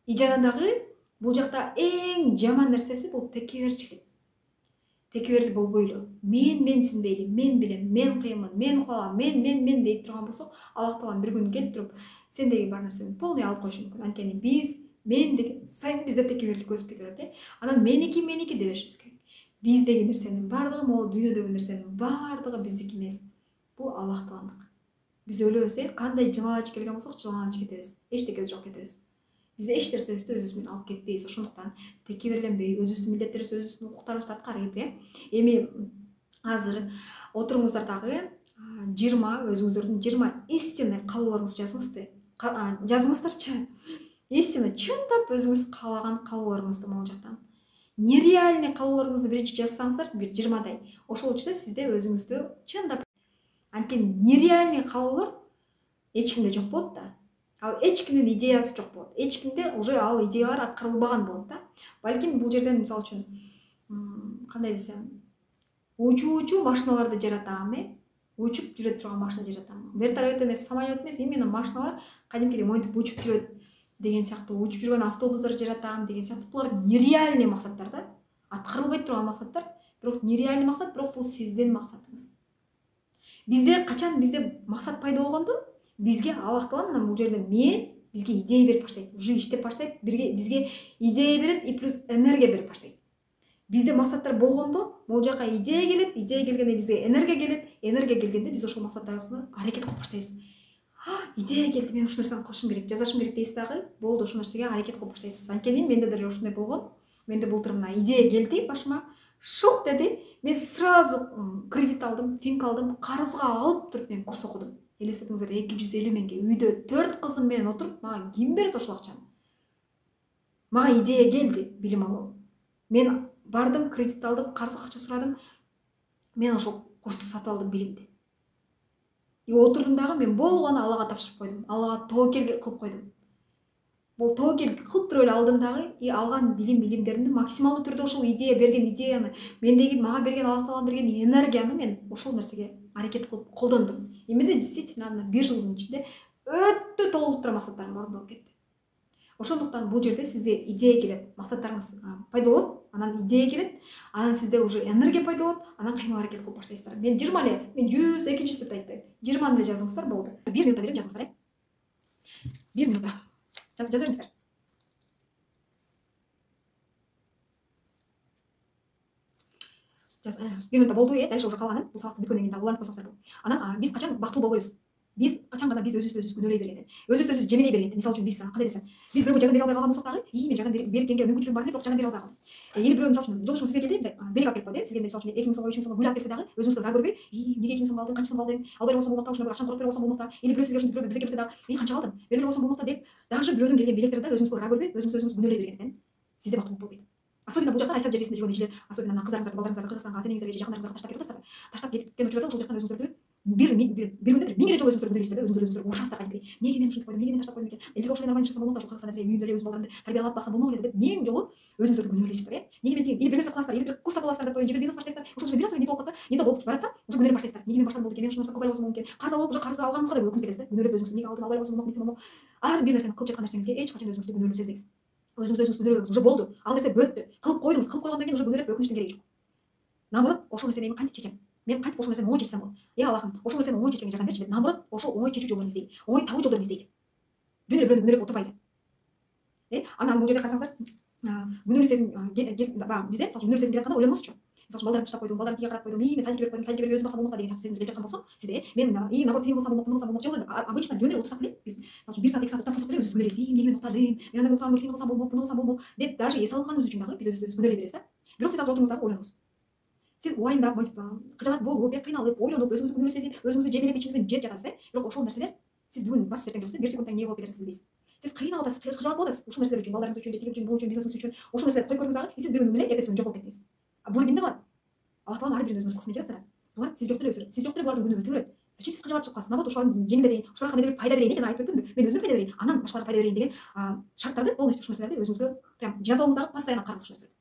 Ижанадагы бул жакта эң жаман нерсеси бул текеберчилик. Текеберлик болбой эле. Мен синбейли, мен билем, мен кыйынмын, мен кылам, мен дейт турган болсок, Аллах Таалам бир күн келип туруп, сендеги бар нерсени полный алып коюшу мүмкүн. Анткени биз мен деген сайын бизде текеберлик өсүп кете берет, Анан меники дебешибиз керек. Биздеги нерсенин бардыгы, могу дүйнөдөгү нерсенин бардыгы биздики эмес. Бул Аллах Тааландык. Биз өлөбүз, кандай жалаңач келген болсок, жалаңач кетебиз. Эчтекеси жок кетебиз. Биз эч нерсебизди өзүбүз менен алып кетпейбиз. Ошондуктан текеберленбей, өзүбүздүн милдеттерибизди, өзүбүздүн укуктарыбызды аткарып, эми азыр отуруңуздар дагы 20 өзүңүздөрдүн 20 истинный каалоолоруңузду жазыңызды. Жазыңыздарчы. Истинный чындап өзүңүз каалаган каалоолоруңузду могул жактан. Нереальный каалоолоруңузду биринчи жазсаңыздар, бир 20дай. Ошол учурда сизде өзүңүздү чындап, анткени нереальный каалоолор эч кимде жок болот да. Ал эч кимдин идеясы жок болот. Эч кимде уже ал идеялар аткарылбаган болот да. Балким бул жерден мисалы үчүн кандай десем, учуучу машиналарды жаратам, учуп жүрө турган машина жаратам. Вертолет эмес, самолет эмес, именно машиналар кадимкидей монтип учуп жүрөт деген сыяктуу, учуп жүргөн автобустар жаратам деген сыяктуу. Булар нереальный максаттар да. Аткарылбай турган максаттар, бирок нереальный максат, бирок бул сиздин максатыңыз. Бизде максат пайда болгондо, бизге Аллах Таала мына бул жерде бизге идея берип баштайт, уже иштеп баштайт, бизге идея берет и плюс энергия берип баштайт. Бизде максаттар болгондо, могул жака идея келет, идея келгенде бизге энергия келет, энергия келгенде биз ошол максаттарыбызды аракет кылып баштайбыз. Идея келди, мен ушул нерсени кылышым керек, жазышым керек дейсиз дагы, болду, ошол нерсеге аракет кылып баштайсыз. Анткени менде деле ошондой болгон. Менде былтыр мына идея келди башыма, шук деди, мен сразу кредит алдым, финк алдым, карызга алып туруп мен курс окудум. Элестетиңиздер, 250 миңге үйдө 4 кызым менен отуруп, мага ким берет ошол акчаны? Мага идея келди, билим алуу. Мен бардым, кредит алдым, карызга акча сурадым. Мен ошол курсту сатып алдым, билимди. И отурдум дагы, мен болгону Аллага тапшырып койдум. Аллага тобокел кылып койдум. Бул тобокел кылып туруп эле алдым дагы, и алган билимдеримди максималдуу түрдө ошол идея берген идеяны, мага берген Аллах Таалам берген энергияны мен ошол нерсеге аракет кылып колдондум. И менде действительно мына 1 жылдын ичинде өтө толуктуу максаттарым орундалып кетти. Ошондуктан бул жерде сизде идея келет, максаттарыңыз пайда болот, анан идея келет, анан сизде уже энергия пайда болот, анан кыймыл аракет кылып баштайсыздар. Мен 20 эле, мен 100, 200 деп айтпайм. 20 эле жазыңыздар, болду. 1 минутта берем, жазыңыздар. 1 минутта. Жаза бериңиздер. Bir минутта болду, дальше уже калганын бул сабакты бүткөндөн кийин улантып койсоңуздар болот. Анан биз качан бактылуу болбойбуз? Биз качан гана биз өзүбүздү күнөөлөй бергенден, өзүбүздү жемелей бергенден. Мисалы үчүн биз кандай десем, биз бирөөгө жардам бере албай калган болсок дагы, мен жардам бергенге мүмкүнчүлүгүм бар эле, бирок жардам бере албай калдым. Или бирөө мисалы үчүн жолдошуңуз сизге келди, белек алып келип койду, сизге мисалы үчүн 2000 сомго, 3000 сомго гүл алып келсе дагы, өзүңүздү ыраа көрбөй, эмнеге 2000 сом алдың, канча сом алдың, албай болсоң болмокта, ушуна бир акчаны коротуп берип болсоң болмокта. Или бирөө сизге ушинтип бирөө белек келсе дагы, канча алдың, берип болсоң болмокта деп, дагы бирөөдөн келген белектерди өзүңүзгө ыраа көрбөй, өзүңүз күнөөлөй бергенден сизде бактылык болбойт. Особенно бул жактан Айсап жергесинде жүргөн эжелер, особенно кыздарыңыздарды, балдарыңыздарды Кыргызстанга, ата-энеңиздерге, жакындарыңыздарга таштап кетип атасыздар. Таштап кеткен учурда ошол жактан өзүңүздөрдү бир күндө 1000 эле жолу өзүңүздөрдү күнөөлөйсүздөр, өзүңүздөрдү урушасыздар кадимкидей. Эмнеге мен ушинтип койдум, эмнеге мен таштап койдум экен? Элге ошол нормально жашасам болмокта, ошол Кыргызстанда эле үйүмдө эле өз балдарымды тарбиялап баксам болмок эле деп 1000 жолу өзүңүздөрдү күнөөлөйсүздөр, Неге мен или бир нерсе кыласыздар, или бир курс сатып аласыздар деп коеюн, же бир бизнес баштайсыздар. Ошол жерде бир нерсе не болуп калса, не болуп баратса, уже күнөөлөп баштайсыздар. Неге мен баштадым болду экен, мен ушул нерсени кылбай болсом болмок экен. Карыз алып, уже карыз алганыңызга да өкүнүп кетесиздер. Күнөөлөп өзүңүздү эмнеге алдым, албай болсом болмок, мынтип болмок. Ар бир нерсени кылып жаткан нерсеңизге эч качан өзүңүздү күнөөлөп сезбеңиз. Өзүңүздү күнөөлөбөңүз. Уже болду. Ал нерсе бүттү. Кылып койдуңуз. Кылып койгондон кийин уже күнөөлөп өкүнүштүн кереги жок. Наоборот, ошол нерсени эми кантип чечем? Мен кантип ошол нерсени оңой чечсем болот? Аллахым, ошол нерсени оңой чечкенге жардам берчи деп, наоборот, ошол оңой чечүү жолдорун издейли. Оңой табуу жолдорун издейли. Жөн эле бирөөнү күнөөлөп отурбайлы. Анан бул жерде карасаңыздар, күнөөлүү сезим бизде мисалы күнөөлүү сезим келатканда ойлонуңузчу. Мисалы үчүн балдарымды таштап койдум, балдарым тиге карап койдум, мен садикке берип койдум, садикке берип өзүм баксам болмокта деген сезим келип жаткан болсо, сизде мен наоборот тиги кылсам болмок, муну кылсам болмок жок. Обычно жөн эле утурсак эле, биз мисалы үчүн 1 саат 2 саат уктап койсок эле өзүбүздү күнөөлөйбүз. Эмнеге мен уктадым, мен анда уктаган тиги кылсам болмок, муну кылсам болмок деп даже эс алганыбыз үчүн дагы биз өзүбүздү күнөөлөй беребиз да. Бирок сиз азыр отуруңуз дагы ойлонуңуз. Сиз убайындап, монтип, кыжаалат болуп, кыйналып, ойлонуп, өзүңүздү күнөөлүү сезип, өзүңүздү жемелеп ичиңизден жеп жатасыз, бирок ошол нерселер сиз бүгүн бас эртең жүрсүз, 1 секундтан эмне болуп кетерин билбейсиз. Сиз кыйналып атасыз, кыжаалап атасыз, ушул нерселер үчүн, балдарыңыз үчүн, тиги үчүн, бул үчүн, бизнесиңиз үчүн, ошол нерселерди коюп көрүңүз дагы, сиз бир күнү менен эртеси күнү жок болуп кеттиңиз. Бул эмне кылат? Аллах Таалам ар бирин өзүнүн рызкысын жаратты да. Булар сиз жок деле өсөрөт. Сиз жок деле булардын күнү өтө берет. Зачем сиз кыжаалат чыгып каласыз? Наоборот, ошолардын жеңилдетейин, ошоларга кандай бир пайда берейин деп жана айтып өттүмбү? Мен өзүмө пайда берейин, анан башкаларга пайда берейин деген шарттарды полностью ушул нерселерди өзүңүзгө прям жазууңуз дагы постоянно аткарыңыз ушул нерселерди.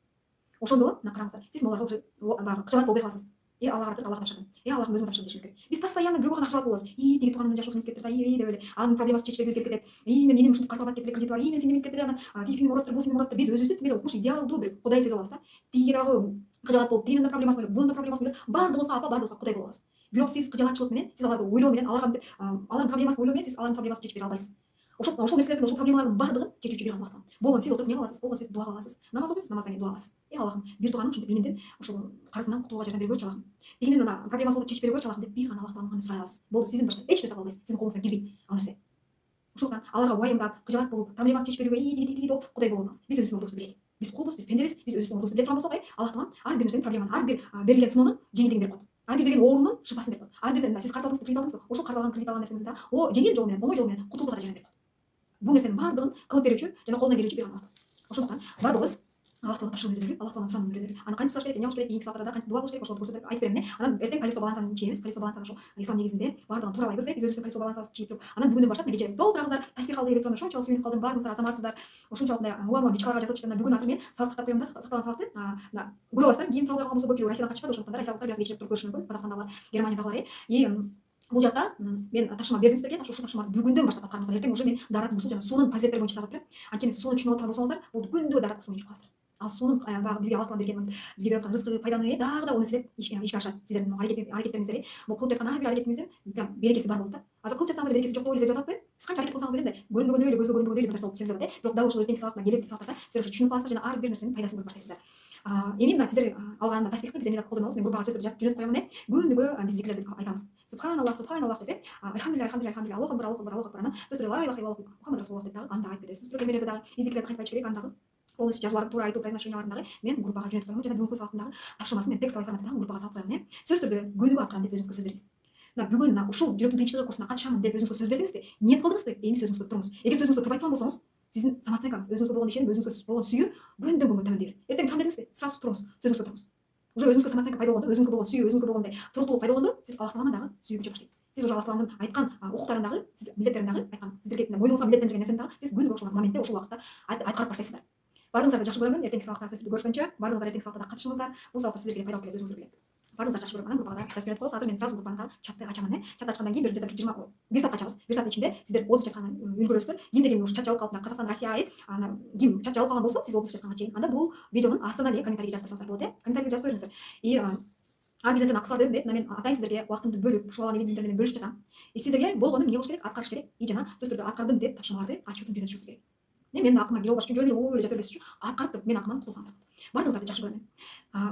ошондо мына караңыздар, сиз аларга уже баягы кыжаат болбой каласыз. Аллага карап Аллах тапшырдым. Аллахтын өзүңө тапшырдым дешиңиз керек. Биз постоянно бирөөгө гана кыжаат болобуз. Тиги тууганымдын жашоосун үтүп кетти да, деп эле. Анын проблемасын чечпегибиз келип кетет. Мен энем ушинтип карыз албай кетти эле, кредити бар. Мен сен неметип кетти эле, анан тиги сени мураттыр, бул сени мураттыр. Биз өзүбүздү тим эле укмуш идеалдуу бир кудай сезип алабыз да. Тиги дагы кыжаат болуп, тигинин да проблемасын ойлоп, bunun da проблемасын ойлоп, баардыгыбызга апа, баардыгыбызга кудай болуп алабыз. Бирок сиз кыжаатчылык менен, сиз аларды ойлоо менен, алардын проблемасын ойлоо менен сиз алардын проблемасын чечип бере албайсыз. Ошол нерселердин, ошол проблемалардын баардыгын чечүүчү бир Аллах таала. Болгону сиз отуруп эмне кыласыз? Болгону сиз дуа кыласыз. Намаз окуйсуз, намаздан кийин дуа кыласыз. Аллахым, бир тууганым ушинтип энемдин ушул карызынан кутулууга жардам бергөйчү Аллахым. Тигинин ана проблемасын болуп чечип бергөйчү Аллахым деп бир гана Аллах Тааландан сурай аласыз. Болду, сиздин башка эч нерсе кыла албайсыз. Сиздин колуңуздан келбейт ал нерсе. Ошондуктан аларга уайымдап, кыжаат болуп, проблемасын чечип берүүгө тиги болуп кудай боло албайбыз. Биз өзүбүздүн ордубузду билели. Биз кулбуз, биз пендебиз, биз өзүбүздүн ордубузду биле турган болсок, Аллах Таалам ар бир нерсенин проблеманы, ар бир берилген сыноонун жеңилдигин берип коет. Ар бир берген оорунун шыпасын берип коет. Ар бир сиз карыз алдыңызбы, кредит алдыңызбы? Ошол карыз алган, кредит алган нерсеңизди да жеңил жол менен, оңой жол менен кутулууга да жардам берип коет. Бул нерсенин баардыгын кылып берүүчү жана колунан келүүчү бир Аллах. Ошондуктан баардыгыбыз Аллах Таалага тапшырып үйрөнөлү, Аллах Тааланын суранууну үйрөнөлү. Аны кантип сураш керек, эмне кылыш керек, кийинки сабактарда кантип дуа кылыш керек, ошолду көрсөтүп айтып берем. Анан эртең колесо балансаны чийебиз. Колесо балансаны ошол ислам негизинде баардыгын тууралайбыз. Биз өзүбүздүн колесо балансыбызды чийип туруп, анан бүгүндөн баштап мына кечээ толтураңыздар, тасбих алды деп турганда ушунчалык сүйүнүп калдым. Баарыңыздар азаматсыздар. Ушунчалык мындай улам бичкаларга жазып чыкканда бүгүн азыр мен сабак сактап коем да, сакталган сабакты. Көрүп аласыздар, кийин тууралбай калган болсо көпчүлүгү Россиядан качышпады, ошондуктан да россиялыктар бир аз кечирээк туруп көрүшү мүмкүн. Казакстандагылар, Германиядагылар бул жакта мен тапшырма бердим силерге. Ушул тапшырманы бүгүндөн баштап аткарыңыздар. Эртең уже мен дараттын суу жана суунун позитивдери боюнча сабак берем. Анткени сууну түшүнүп отурган болсоңуздар, бул күндү дараттын суун ичип каласыздар. Ал суунун баягы бизге Аллах Таала берген, бизге берип аткан рызкы, пайданы дагы да нерселер ишке ашат. Сиздердин аракеттериңиздер, бул кылып жаткан ар бир аракетиңиздин прям берекеси бар болот да. Азыр кылып жатсаңыздар берекеси жок деп ойлойсуздар деп атпайбы? Сиз канча аракет кылсаңыз деле көрүнбөгөндөй эле, көзгө көрүнбөгөндөй эле бир нерсе болуп сезилип атат, бирок дал ошол эртеңки сабактан келерки сабактарда сиздер ошо түшүнүп каласыздар жана ар бир нерсенин пайдасын көрүп баштайсыздар. Эми мына сиздер алган тасбихти биз эмне колдонобуз? Мен группага сөздөрдү жазып жөнөтүп коём эле. Күнүгө биз зикирлерди айтабыз. Субханаллах, субханаллах деп, альхамдулилlah, альхамдулилlah, Аллаху акбар, Аллаху акбар, Аллаху акбар. Анан сөздөрдү ла илаха илlalloh, Мухаммад расулуллах деп дагы аны айтып кетесиз. Сүрөмелерди дагы, зикирлерди кантип айтыш керек, аны дагы полностью жазууларды туура айтуу, произношенияларын дагы мен группага жөнөтүп коем. Жана бүгүнкү сабактын дагы тапшырмасын мен текстовый форматта дагы группага салып коем. Сөз түрдө күнүгө аткарам деп өзүңүзгө сөз бериңиз. Мына бүгүн ушул жүрөктүн тынчтыгы курсуна катышамын деп өзүңүзгө сөз бердиңизби? Ниет кылдыңызбы? Эми сөзүңүзгө туруңуз. Эгер сөзүңүзгө турбай турган болсоңуз, сиздин самооценкаңыз, өзүңүзгө болгон ишеним, өзүңүзгө болгон сүйүү күндөн күнгө төмөндөйбүр. Эртең турам дедиңизби? Сразу туруңуз, сөзүңүзгө туруңуз. Уже өзүңүзгө самооценка пайда болгондо, өзүңүзгө болгон сүйүү, өзүңүзгө болгондой туруктуулук пайда болгондо, сиз Аллах Тааланы дагы сүйгүчү баштайт. Сиз уже Аллах Тааланын айткан укуктарын дагы, сиз милдеттерин дагы айткан, сиздерге мойнуңузга милдеттендирген нерсени дагы сиз күнүгө ошол моментте, ошол убакытта аткарып баштайсыздар. Баарыңыздарды жакшы көрөмүн. Эртеңки сабакта сөз түрдө көрүшкөнчө, баарыңыздар эртеңки сабакта катышыңыздар. Бул сабактар сиздерге пайдалуу келет, өзүңүздөр билет. Баарыңыздар жакшы көрөм. Анан группага жазып жөнөтүп коебуз. Азыр мен сразу группаны чатты ачамын. Чатты ачкандан кийин бир 1 саат ачабыз. 1 сааттын ичинде сиздер отзыв жазганын үлгүрөсүздөр. Кимде ким ушу чат жабылып калып, Казакстан, Россия айып, ким чат жабылып калган болсо, сиз отзыв жазганга чейин, анда бул видеонун астына эле комментарий жазып койсоңуздар болот. Комментарий жазып коюңуздар. Ар бир нерсени акысалуу деп мен атайын сиздерге убактымды бөлүп, ушул алган илимдер менен бөлүшүп жатам. Сиздерге болгону эмне кылыш керек, аткарыш керек. Жана сөз түрдө аткардым деп тапшырмаларды ачуутун жөнөтүшүңүз керек. Менин акыма келип алыш үчүн жөн эле ой эле жата бербес үчүн аткарып мен акыман кутулсаңыздар болот. Баарыңыздарды жакшы көрөм мен.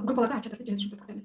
Группаларда чаттарды жөнөтүшүңүздү куттайм.